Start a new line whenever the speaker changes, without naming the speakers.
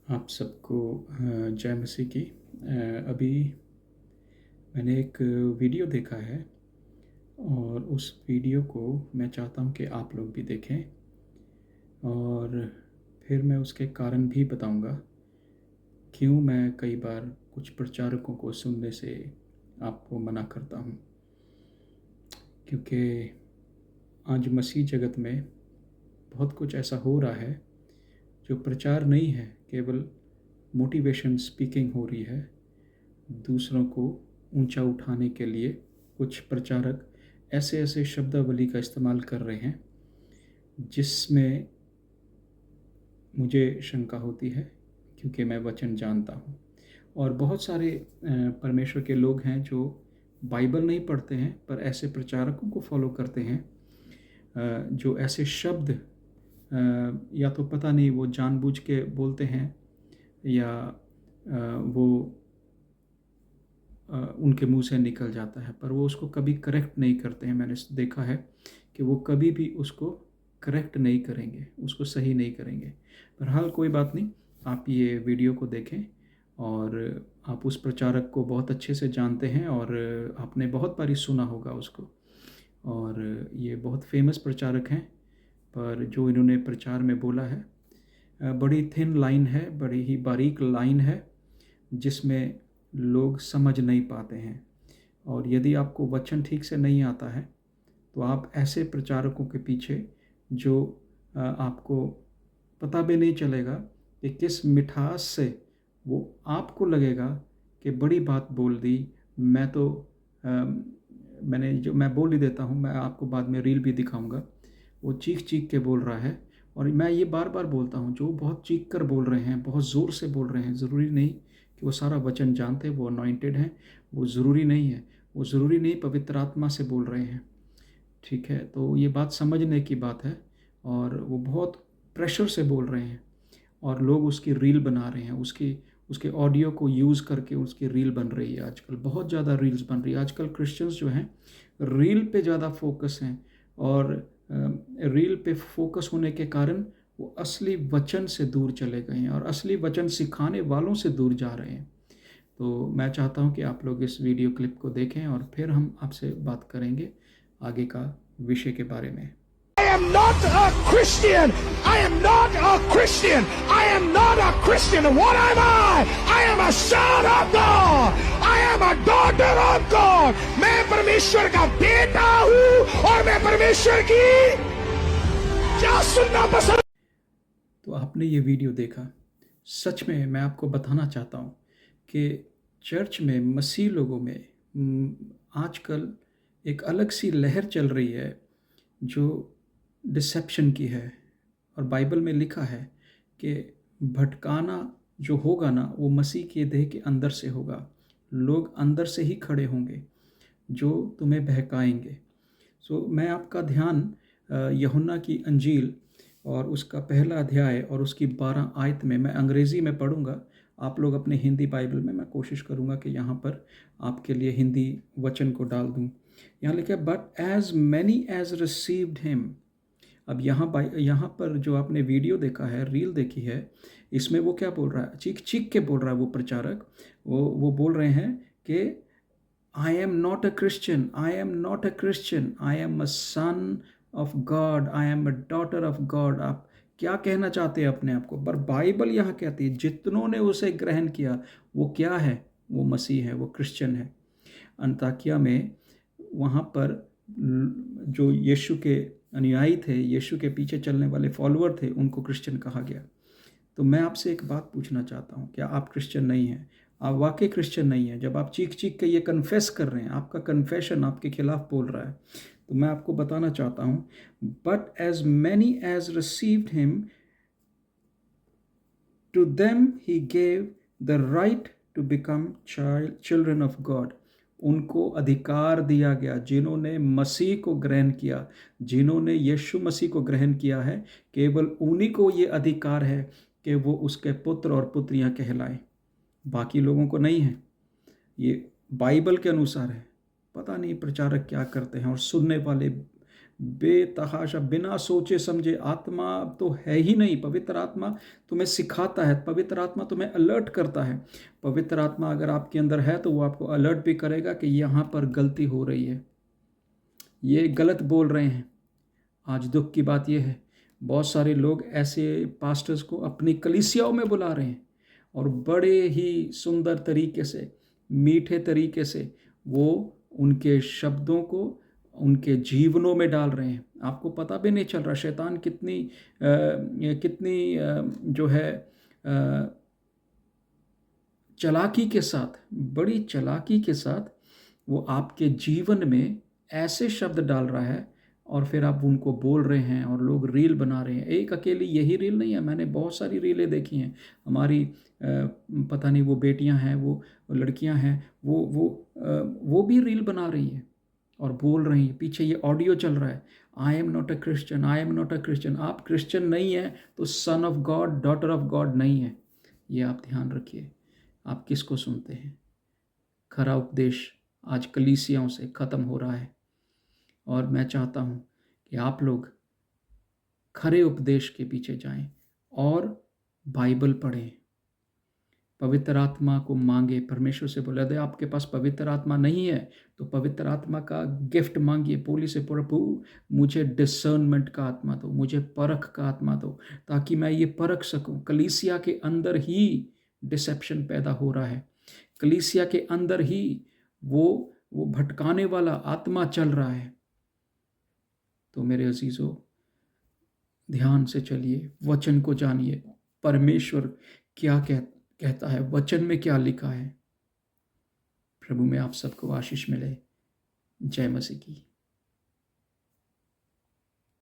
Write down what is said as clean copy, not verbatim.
आप सबको जय मसीह की। अभी मैंने एक वीडियो देखा है और उस वीडियो को मैं चाहता हूँ कि आप लोग भी देखें और फिर मैं उसके कारण भी बताऊँगा क्यों मैं कई बार कुछ प्रचारकों को सुनने से आपको मना करता हूँ। क्योंकि आज मसीह जगत में बहुत कुछ ऐसा हो रहा है जो प्रचार नहीं है, केवल मोटिवेशन स्पीकिंग हो रही है। दूसरों को ऊंचा उठाने के लिए कुछ प्रचारक ऐसे ऐसे शब्दावली का इस्तेमाल कर रहे हैं जिसमें मुझे शंका होती है, क्योंकि मैं वचन जानता हूँ। और बहुत सारे परमेश्वर के लोग हैं जो बाइबल नहीं पढ़ते हैं पर ऐसे प्रचारकों को फॉलो करते हैं जो ऐसे शब्द या तो पता नहीं वो जानबूझ के बोलते हैं या वो उनके मुंह से निकल जाता है, पर वो उसको कभी करेक्ट नहीं करते हैं। मैंने देखा है कि वो कभी भी उसको करेक्ट नहीं करेंगे, उसको सही नहीं करेंगे। बहरहाल कोई बात नहीं, आप ये वीडियो को देखें और आप उस प्रचारक को बहुत अच्छे से जानते हैं और आपने बहुत बारी सुना होगा उसको। और ये बहुत फेमस प्रचारक हैं, पर जो इन्होंने प्रचार में बोला है बड़ी थिन लाइन है, बड़ी ही बारीक लाइन है जिसमें लोग समझ नहीं पाते हैं। और यदि आपको वचन ठीक से नहीं आता है तो आप ऐसे प्रचारकों के पीछे जो आपको पता भी नहीं चलेगा कि किस मिठास से वो आपको लगेगा कि बड़ी बात बोल दी। मैं तो मैं बोल ही देता हूँ, मैं आपको बाद में रील भी दिखाऊंगा। वो चीख चीख के बोल रहा है और मैं ये बार बार बोलता हूँ, जो बहुत चीख कर बोल रहे हैं, बहुत ज़ोर से बोल रहे हैं, ज़रूरी नहीं कि वो सारा वचन जानते, वो अनॉइंटेड हैं, वो ज़रूरी नहीं है। वो ज़रूरी नहीं पवित्र आत्मा से बोल रहे हैं, ठीक है। तो ये बात समझने की बात है। और वो बहुत प्रेशर से बोल रहे हैं और लोग उसकी रील बना रहे हैं, उसके ऑडियो को यूज़ करके उसकी रील बन रही है। आजकल बहुत ज़्यादा रील्स बन रही है। आजकल क्रिश्चियंस जो हैं रील पे ज़्यादा फोकस हैं और रील पे फोकस होने के कारण वो असली वचन से दूर चले गए हैं और असली वचन सिखाने वालों से दूर जा रहे हैं। तो मैं चाहता हूं कि आप लोग इस वीडियो क्लिप को देखें और फिर हम आपसे बात करेंगे आगे का विषय के बारे में।
I am not a Christian. I am not a Christian. I am not a Christian. What am I? I am a son of God. I am a daughter of God. मैं परमेश्वर का बेटा हूँ और मैं परमेश्वर की क्या सुनना पसंद।
तो आपने ये वीडियो देखा। सच में मैं आपको बताना चाहता हूँ कि चर्च में मसीह लोगों में आजकल एक अलग सी लहर चल रही है जो डिसेप्शन की है। और बाइबल में लिखा है कि भटकाना जो होगा ना, वो मसीह के देह के अंदर से होगा। लोग अंदर से ही खड़े होंगे जो तुम्हें बहकाएंगे। मैं आपका ध्यान यूहन्ना की अंजील और उसका पहला अध्याय और उसकी 12 आयत में, मैं अंग्रेज़ी में पढ़ूंगा, आप लोग अपने हिंदी बाइबल में, मैं कोशिश करूंगा कि यहाँ पर आपके लिए हिंदी वचन को डाल दूं। यहाँ लिखा है, but as many as received him. अब यहाँ पर जो आपने वीडियो देखा है, रील देखी है, इसमें वो क्या बोल रहा है, चीख चीख के बोल रहा है वो प्रचारक। वो बोल रहे हैं कि I am not a Christian, I am not a Christian, I am a son of God, I am a daughter of God. आप क्या कहना चाहते हैं अपने आप को? पर बाइबल यहाँ कहती है जितनों ने उसे ग्रहण किया, वो क्या है? वो मसीह है, वो क्रिश्चियन है। अंताकिया में वहाँ पर जो यीशु के अनुयायी थे, यीशु के पीछे चलने वाले फॉलोअर थे, उनको क्रिश्चियन कहा गया। तो मैं आपसे एक बात पूछना चाहता हूँ, क्या आप क्रिश्चियन नहीं हैं? आप वाकई क्रिश्चियन नहीं हैं? जब आप चीख चीख के ये कन्फेस कर रहे हैं, आपका कन्फेशन आपके खिलाफ बोल रहा है, तो मैं आपको बताना चाहता हूँ, but as many as received him to them he gave the right to become children of God. उनको अधिकार दिया गया, जिन्होंने मसीह को ग्रहण किया, जिन्होंने यीशु मसीह को ग्रहण किया है, केवल उन्हीं को ये अधिकार है कि वो उसके पुत्र और पुत्रियां कहलाएं। बाकी लोगों को नहीं है। ये बाइबल के अनुसार है। पता नहीं प्रचारक क्या करते हैं और सुनने वाले बेतहाशा बिना सोचे समझे। आत्मा तो है ही नहीं, पवित्र आत्मा तुम्हें सिखाता है, पवित्र आत्मा तुम्हें अलर्ट करता है। पवित्र आत्मा अगर आपके अंदर है तो वो आपको अलर्ट भी करेगा कि यहाँ पर गलती हो रही है, ये गलत बोल रहे हैं। आज दुख की बात यह है, बहुत सारे लोग ऐसे पास्टर्स को अपनी कलीसियाओं में बुला रहे हैं और बड़े ही सुंदर तरीके से, मीठे तरीके से वो उनके शब्दों को उनके जीवनों में डाल रहे हैं। आपको पता भी नहीं चल रहा शैतान कितनी जो है चालाकी के साथ, बड़ी चालाकी के साथ वो आपके जीवन में ऐसे शब्द डाल रहा है और फिर आप उनको बोल रहे हैं और लोग रील बना रहे हैं। एक अकेली यही रील नहीं है, मैंने बहुत सारी रीलें देखी हैं। हमारी पता नहीं वो बेटियां हैं, वो लड़कियां हैं, वो भी रील बना रही हैं और बोल रही हैं। पीछे ये ऑडियो चल रहा है, I am not a Christian, I am not a Christian. आप क्रिश्चियन नहीं हैं तो son of God, daughter of God नहीं है। ये आप ध्यान रखिए, आप किसको सुनते हैं। खरा उपदेश आज कलीसियाओं से ख़त्म हो रहा है और मैं चाहता हूँ कि आप लोग खरे उपदेश के पीछे जाएं और बाइबल पढ़ें, पवित्र आत्मा को मांगे। परमेश्वर से बोले, यदि आपके पास पवित्र आत्मा नहीं है तो पवित्र आत्मा का गिफ्ट मांगिए। बोली से, प्रभु मुझे डिसर्नमेंट का आत्मा दो, मुझे परख का आत्मा दो, ताकि मैं ये परख सकूं। कलीसिया के अंदर ही डिसेप्शन पैदा हो रहा है, कलीसिया के अंदर ही वो भटकाने वाला आत्मा चल रहा है। तो मेरे अजीजों, ध्यान से चलिए, वचन को जानिए, परमेश्वर क्या कहता है, वचन में क्या लिखा है। प्रभु में आप सबको आशीष मिले। जय मसीह की।